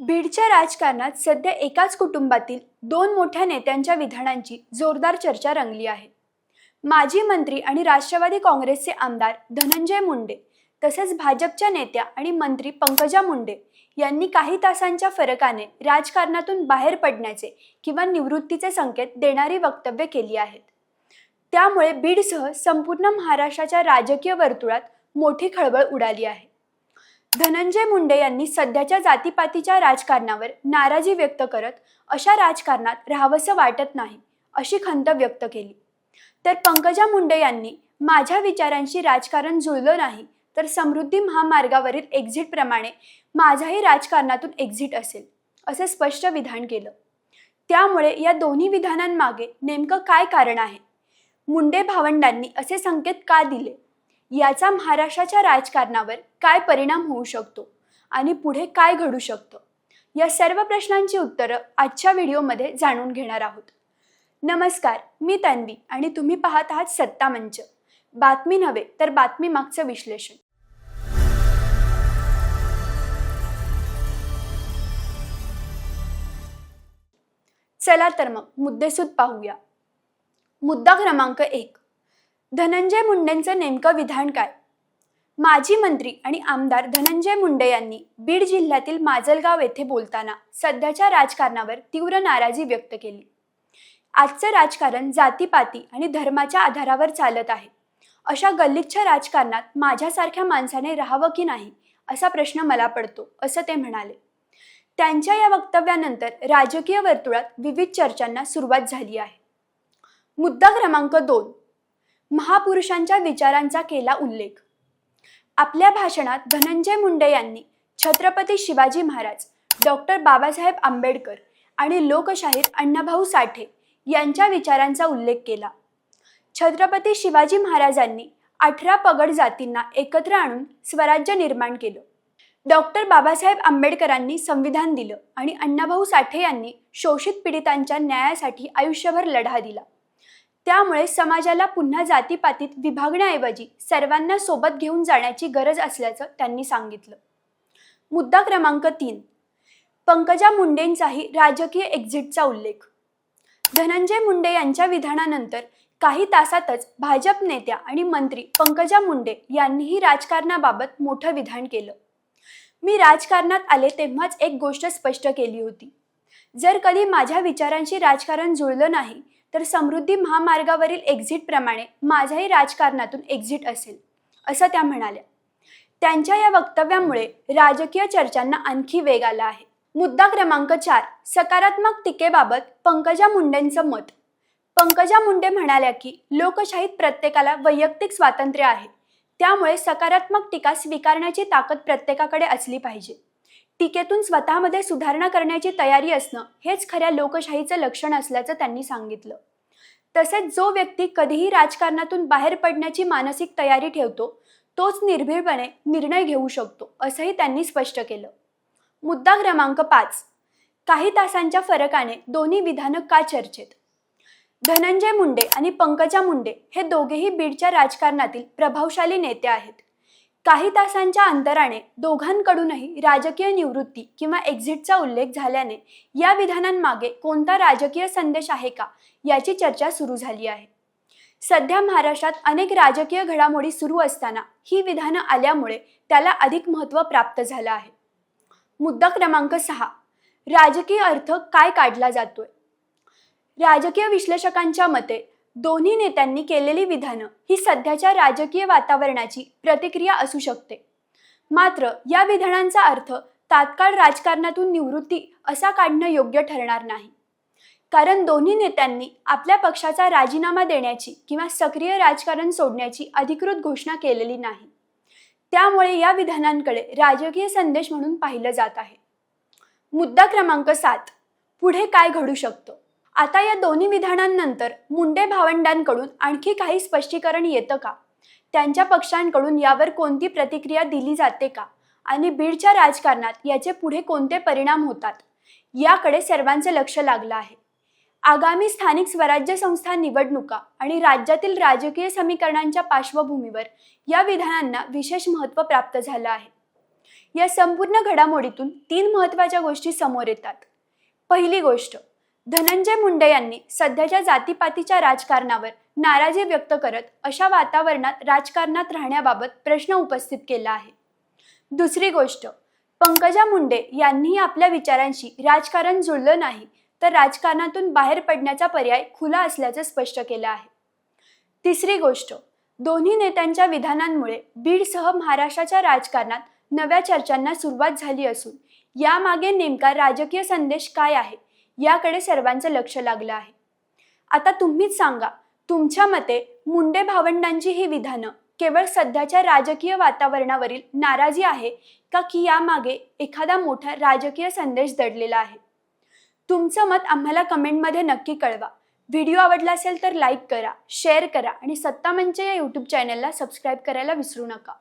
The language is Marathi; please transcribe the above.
बीडच्या राजकारणात सध्या एकाच कुटुंबातील दोन मोठ्या नेत्यांच्या विधानांची जोरदार चर्चा रंगली आहे. माजी मंत्री आणि राष्ट्रवादी काँग्रेसचे आमदार धनंजय मुंडे तसेच भाजपच्या नेत्या आणि मंत्री पंकजा मुंडे यांनी काही तासांच्या फरकाने राजकारणातून बाहेर पडण्याचे किंवा निवृत्तीचे संकेत देणारी वक्तव्य केली आहेत. त्यामुळे बीडसह संपूर्ण महाराष्ट्राच्या राजकीय वर्तुळात मोठी खळबळ उडाली आहे. धनंजय मुंडे यांनी सध्याच्या जातीपातीच्या राजकारणावर नाराजी व्यक्त करत अशा राजकारणात राहावंसं वाटत नाही अशी खंत व्यक्त केली. तर पंकजा मुंडे यांनी माझ्या विचारांशी राजकारण जुळलं नाही तर समृद्धी महामार्गावरील एक्झिट प्रमाणे माझाही राजकारणातून एक्झिट असेल असे स्पष्ट विधान केलं. त्यामुळे या दोन्ही विधानांमागे नेमकं काय कारण आहे? मुंडे भावंडांनी असे संकेत का दिले? याचा महाराष्ट्राच्या राजकारणावर काय परिणाम होऊ शकतो आणि पुढे काय घडू शकतं? या सर्व प्रश्नांची उत्तरं आजच्या व्हिडिओमध्ये जाणून घेणार आहोत. नमस्कार, मी तन्वी आणि तुम्ही पाहत आहात सत्ता मंच. बातमी नव्हे तर बातमी मागचं विश्लेषण. चला तर मग मुद्देसूद पाहूया. मुद्दा क्रमांक 1, धनंजय मुंडेंचं नेमकं विधान काय? माजी मंत्री आणि आमदार धनंजय मुंडे यांनी बीड जिल्ह्यातील माजलगाव येथे बोलताना सध्याच्या राजकारणावर तीव्र नाराजी व्यक्त केली. आजचं राजकारण जातीपाती आणि धर्माच्या आधारावर चालत आहे. अशा गल्लीच्छ राजकारणात माझ्यासारख्या माणसाने राहावं की नाही असा प्रश्न मला पडतो, असं ते म्हणाले. त्यांच्या या वक्तव्यानंतर राजकीय वर्तुळात विविध चर्चांना सुरुवात झाली आहे. मुद्दा क्रमांक 2, महापुरुषांच्या विचारांचा केला उल्लेख. आपल्या भाषणात धनंजय मुंडे यांनी छत्रपती शिवाजी महाराज, डॉक्टर बाबासाहेब आंबेडकर आणि लोकशाहीर अण्णाभाऊ साठे यांच्या विचारांचा उल्लेख केला. छत्रपती शिवाजी महाराजांनी 18 पगड जातींना एकत्र आणून स्वराज्य निर्माण केलं. डॉक्टर बाबासाहेब आंबेडकरांनी संविधान दिलं आणि अण्णाभाऊ साठे यांनी शोषित पीडितांच्या न्यायासाठी आयुष्यभर लढा दिला. त्यामुळे समाजाला पुन्हा जातीपातीत विभागण्याऐवजी सर्वांना सोबत घेऊन जाण्याची गरज असल्याचं त्यांनी सांगितलं. मुद्दा क्रमांक 3, पंकजा मुंडेंचाही राजकीय एक्झिटचा उल्लेख. धनंजय मुंडे यांच्या विधानानंतर काही तासातच भाजप नेत्या आणि मंत्री पंकजा मुंडे यांनीही राजकारणाबाबत मोठं विधान केलं. मी राजकारणात आले तेव्हाच एक गोष्ट स्पष्ट केली होती. जर कधी माझ्या विचारांशी राजकारण जुळलं नाही तर समृद्धी महामार्गावरील एक्झिट प्रमाणे माझ्याही राजकारणातून एक्झिट असेल, असं त्या म्हणाल्या. त्यांच्या या वक्तव्यामुळे राजकीय चर्चांना आणखी वेग आला आहे. मुद्दा क्रमांक 4, सकारात्मक टीकेबाबत पंकजा मुंडेंचं मत. पंकजा मुंडे म्हणाल्या की लोकशाहीत प्रत्येकाला वैयक्तिक स्वातंत्र्य आहे. त्यामुळे सकारात्मक टीका स्वीकारण्याची ताकद प्रत्येकाकडे असली पाहिजे. टीकेतून स्वतःमध्ये सुधारणा करण्याची तयारी असणं हेच खऱ्या लोकशाहीचं लक्षण असल्याचं त्यांनी सांगितलं. तसेच जो व्यक्ती कधीही राजकारणातून बाहेर पडण्याची मानसिक तयारी ठेवतो तोच निर्भीडपणे निर्णय घेऊ शकतो, असंही त्यांनी स्पष्ट केलं. मुद्दा क्रमांक 5, काही तासांच्या फरकाने दोन्ही विधानं का चर्चेत? धनंजय मुंडे आणि पंकजा मुंडे हे दोघेही बीडच्या राजकारणातील प्रभावशाली नेते आहेत. काही तासांच्या अंतराने दोघांकडूनही राजकीय निवृत्ती किंवा एक्झिटचा उल्लेख झाल्याने या विधानांमागे कोणता राजकीय संदेश आहे का याची चर्चा सुरू झाली आहे. सध्या महाराष्ट्रात अनेक राजकीय घडामोडी सुरू असताना ही विधानं आल्यामुळे त्याला अधिक महत्त्व प्राप्त झालं आहे. मुद्दा क्रमांक 6, राजकीय अर्थ काय काढला जातोय? राजकीय विश्लेषकांच्या मते दोन्ही नेत्यांनी केलेली विधानं ही सध्याच्या राजकीय वातावरणाची प्रतिक्रिया असू शकते. मात्र या विधानांचा अर्थ तात्काळ राजकारणातून निवृत्ती असा काढणं योग्य ठरणार नाही. कारण दोन्ही नेत्यांनी आपल्या पक्षाचा राजीनामा देण्याची किंवा सक्रिय राजकारण सोडण्याची अधिकृत घोषणा केलेली नाही. त्यामुळे या विधानांकडे राजकीय संदेश म्हणून पाहिलं जात आहे. मुद्दा क्रमांक 7, पुढे काय घडू शकतं? आता या दोन्ही विधानांनंतर मुंडे भावंडांकडून आणखी काही स्पष्टीकरण येतं का? त्यांच्या पक्षांकडून यावर कोणती प्रतिक्रिया दिली जाते का? आणि बीडच्या राजकारणात याचे पुढे कोणते परिणाम होतात याकडे सर्वांचं लक्ष लागलं आहे. आगामी स्थानिक स्वराज्य संस्था निवडणुका आणि राज्यातील राजकीय समीकरणांच्या पार्श्वभूमीवर या विधानांना विशेष महत्त्व प्राप्त झालं आहे. या संपूर्ण घडामोडीतून 3 महत्त्वाच्या गोष्टी समोर येतात. पहिली गोष्ट, धनंजय मुंडे यांनी सध्याच्या जातीपातीच्या राजकारणावर नाराजी व्यक्त करत अशा वातावरणात राजकारणात राहण्याबाबत प्रश्न उपस्थित केला आहे. दुसरी गोष्ट, पंकजा मुंडे यांनीही आपल्या विचारांशी राजकारण जुळलं नाही तर राजकारणातून बाहेर पडण्याचा पर्याय खुला असल्याचं स्पष्ट केलं आहे. तिसरी गोष्ट, दोन्ही नेत्यांच्या विधानांमुळे बीडसह महाराष्ट्राच्या राजकारणात नव्या चर्चांना सुरुवात झाली असून यामागे नेमका राजकीय संदेश काय आहे याकडे सर्वांचं लक्ष लागलं आहे. आता तुम्हीच सांगा, तुमच्या मते मुंडे भावंडांची ही विधानं केवळ सध्याच्या राजकीय वातावरणावरील नाराजी आहे का की यामागे एखादा मोठा राजकीय संदेश दडलेला आहे? तुमचं मत आम्हाला कमेंटमध्ये नक्की कळवा. व्हिडिओ आवडला असेल तर लाईक करा, शेअर करा आणि सत्ता मंच या यूट्यूब चॅनलला सबस्क्राईब करायला विसरू नका.